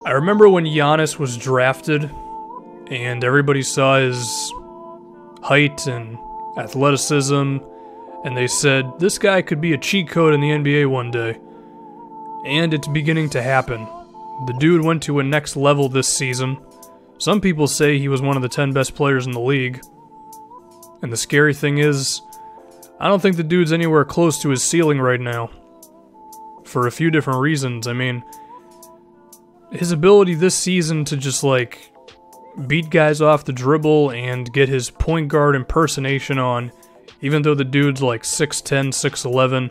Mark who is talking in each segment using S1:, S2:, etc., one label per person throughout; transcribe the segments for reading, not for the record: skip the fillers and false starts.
S1: I remember when Giannis was drafted, and everybody saw his height and athleticism, and they said, this guy could be a cheat code in the NBA one day. And it's beginning to happen. The dude went to a next level this season. Some people say he was one of the 10 best players in the league. And the scary thing is, I don't think the dude's anywhere close to his ceiling right now. For a few different reasons. I mean, his ability this season to just, like, beat guys off the dribble and get his point guard impersonation on, even though the dude's like 6'10", 6'11",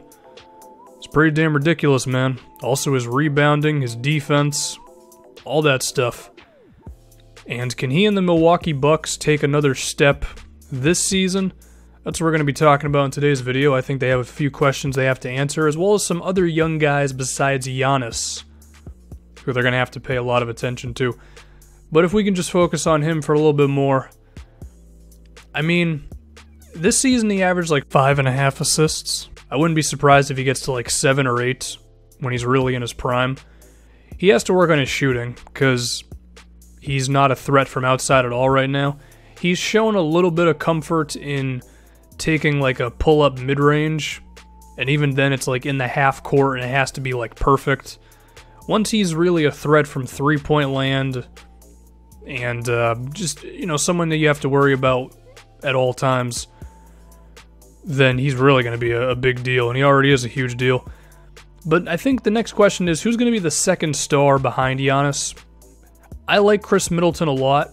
S1: it's pretty damn ridiculous, man. Also his rebounding, his defense, all that stuff. And can he and the Milwaukee Bucks take another step this season? That's what we're going to be talking about in today's video. I think they have a few questions they have to answer, as well as some other young guys besides Giannis, who they're going to have to pay a lot of attention to. But if we can just focus on him for a little bit more. I mean, this season he averaged like 5.5 assists. I wouldn't be surprised if he gets to like 7 or 8 when he's really in his prime. He has to work on his shooting, because he's not a threat from outside at all right now. He's shown a little bit of comfort in taking like a pull-up mid-range, and even then it's like in the half court and it has to be like perfect. Once he's really a threat from three-point land, and just, you know, someone that you have to worry about at all times, then he's really going to be a big deal, and he already is a huge deal. But I think the next question is, who's going to be the second star behind Giannis? I like Khris Middleton a lot.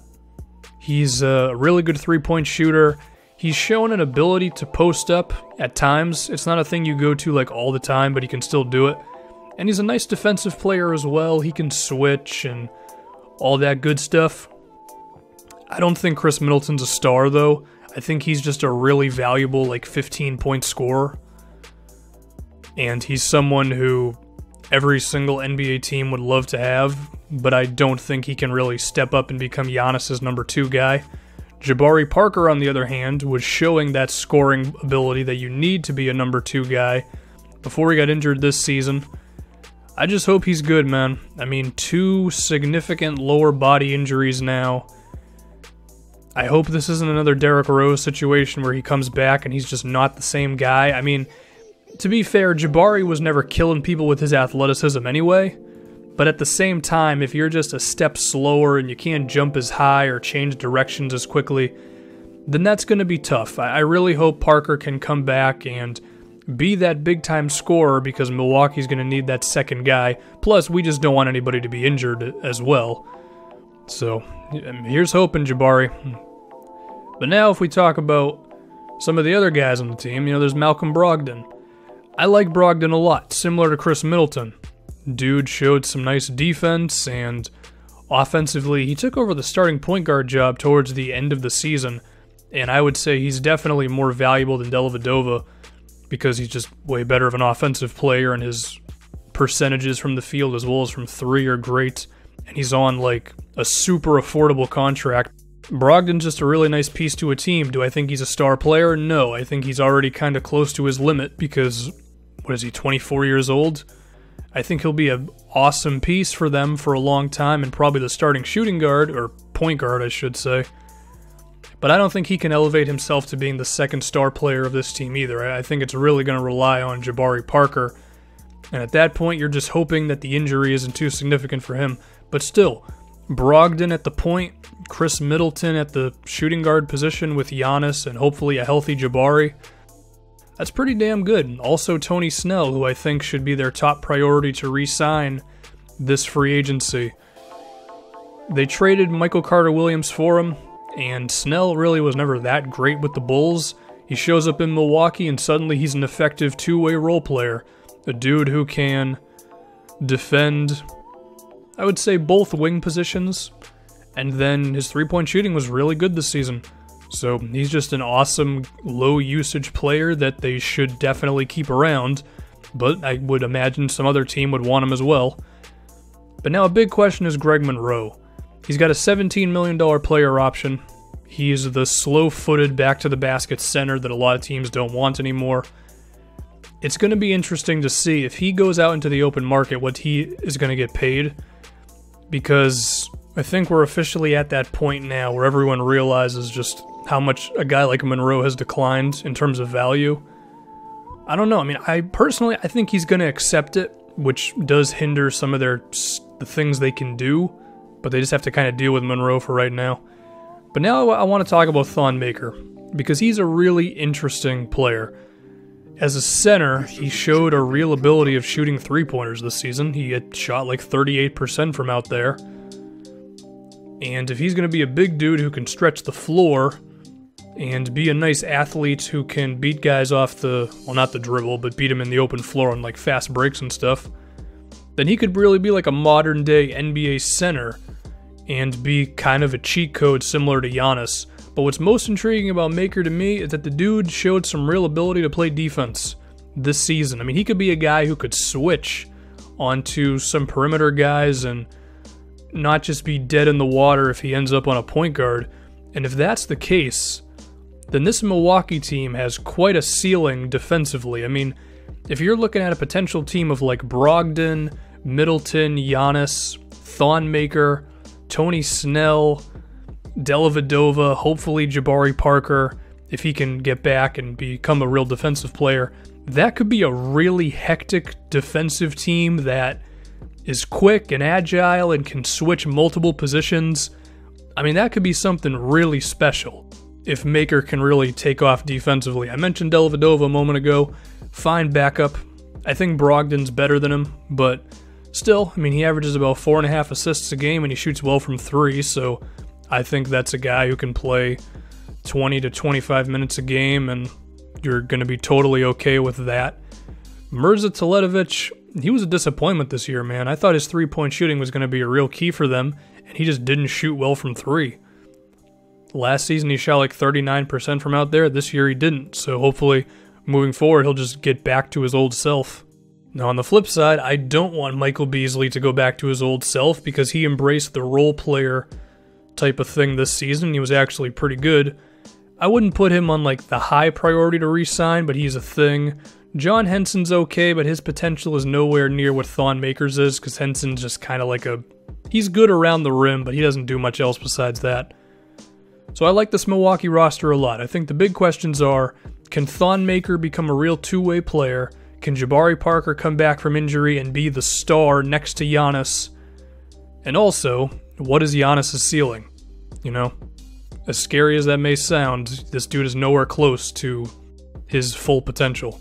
S1: He's a really good three-point shooter. He's shown an ability to post up at times. It's not a thing you go to like all the time, but he can still do it. And he's a nice defensive player as well. He can switch and all that good stuff. I don't think Khris Middleton's a star, though. I think he's just a really valuable, like, 15-point scorer. And he's someone who every single NBA team would love to have, but I don't think he can really step up and become Giannis's number 2 guy. Jabari Parker, on the other hand, was showing that scoring ability that you need to be a number 2 guy before he got injured this season. I just hope he's good, man. I mean, 2 significant lower body injuries now. I hope this isn't another Derrick Rose situation where he comes back and he's just not the same guy. I mean, to be fair, Jabari was never killing people with his athleticism anyway. But at the same time, if you're just a step slower and you can't jump as high or change directions as quickly, then that's going to be tough. I really hope Parker can come back and be that big-time scorer, because Milwaukee's going to need that second guy. Plus, we just don't want anybody to be injured as well. So, here's hoping, Jabari. But now, if we talk about some of the other guys on the team, you know, there's Malcolm Brogdon. I like Brogdon a lot, similar to Khris Middleton. Dude showed some nice defense, and offensively, he took over the starting point guard job towards the end of the season, and I would say he's definitely more valuable than Dellavedova, because he's just way better of an offensive player, and his percentages from the field as well as from 3 are great, and he's on like a super affordable contract. Brogdon's just a really nice piece to a team. Do I think he's a star player? No, I think he's already kind of close to his limit, because, what is he, 24 years old? I think he'll be an awesome piece for them for a long time, and probably the starting shooting guard, or point guard I should say. But I don't think he can elevate himself to being the second star player of this team either. I think it's really going to rely on Jabari Parker. And at that point, you're just hoping that the injury isn't too significant for him. But still, Brogdon at the point, Khris Middleton at the shooting guard position with Giannis, and hopefully a healthy Jabari. That's pretty damn good. Also Tony Snell, who I think should be their top priority to re-sign this free agency. They traded Michael Carter-Williams for him, and Snell really was never that great with the Bulls. He shows up in Milwaukee and suddenly he's an effective two-way role player. A dude who can defend, I would say, both wing positions, and then his three-point shooting was really good this season. So he's just an awesome low-usage player that they should definitely keep around, but I would imagine some other team would want him as well. But now a big question is Greg Monroe. He's got a $17 million player option. He's the slow-footed back-to-the-basket center that a lot of teams don't want anymore. It's going to be interesting to see if he goes out into the open market what he is going to get paid. because I think we're officially at that point now where everyone realizes just how much a guy like Monroe has declined in terms of value. I don't know. I mean, I think he's going to accept it, which does hinder some of the things they can do, but they just have to kind of deal with Monroe for right now. But now I want to talk about Thawne Maker, because he's a really interesting player. As a center, he showed a real ability of shooting three-pointers this season. He had shot like 38% from out there. And if he's going to be a big dude who can stretch the floor and be a nice athlete who can beat guys off the, well, not the dribble, but beat them in the open floor on like fast breaks and stuff, then he could really be like a modern-day NBA center and be kind of a cheat code similar to Giannis. But what's most intriguing about Maker to me is that the dude showed some real ability to play defense this season. I mean, he could be a guy who could switch onto some perimeter guys and not just be dead in the water if he ends up on a point guard. And if that's the case, then this Milwaukee team has quite a ceiling defensively. I mean, if you're looking at a potential team of like Brogdon, Middleton, Giannis, Thawne Maker, Tony Snell, Dellavedova, hopefully Jabari Parker, if he can get back and become a real defensive player, that could be a really hectic defensive team that is quick and agile and can switch multiple positions. I mean, that could be something really special if Maker can really take off defensively. I mentioned Dellavedova a moment ago. Fine backup. I think Brogdon's better than him, but still, I mean, he averages about 4.5 assists a game and he shoots well from three, so I think that's a guy who can play 20 to 25 minutes a game, and you're going to be totally okay with that. Mirza Teletovic, he was a disappointment this year, man. I thought his three-point shooting was going to be a real key for them, and he just didn't shoot well from three. Last season, he shot like 39% from out there. This year, he didn't, so hopefully, moving forward, he'll just get back to his old self. Now, on the flip side, I don't want Michael Beasley to go back to his old self because he embraced the role player type of thing this season. He was actually pretty good. I wouldn't put him on like the high priority to re-sign, but he's a thing. John Henson's okay, but his potential is nowhere near what Thawne Maker's is, because Henson's just kind of like he's good around the rim, but he doesn't do much else besides that. So I like this Milwaukee roster a lot. I think the big questions are, can Thawne Maker become a real two-way player? Can Jabari Parker come back from injury and be the star next to Giannis? And also, what is Giannis' ceiling? You know, as scary as that may sound, this dude is nowhere close to his full potential.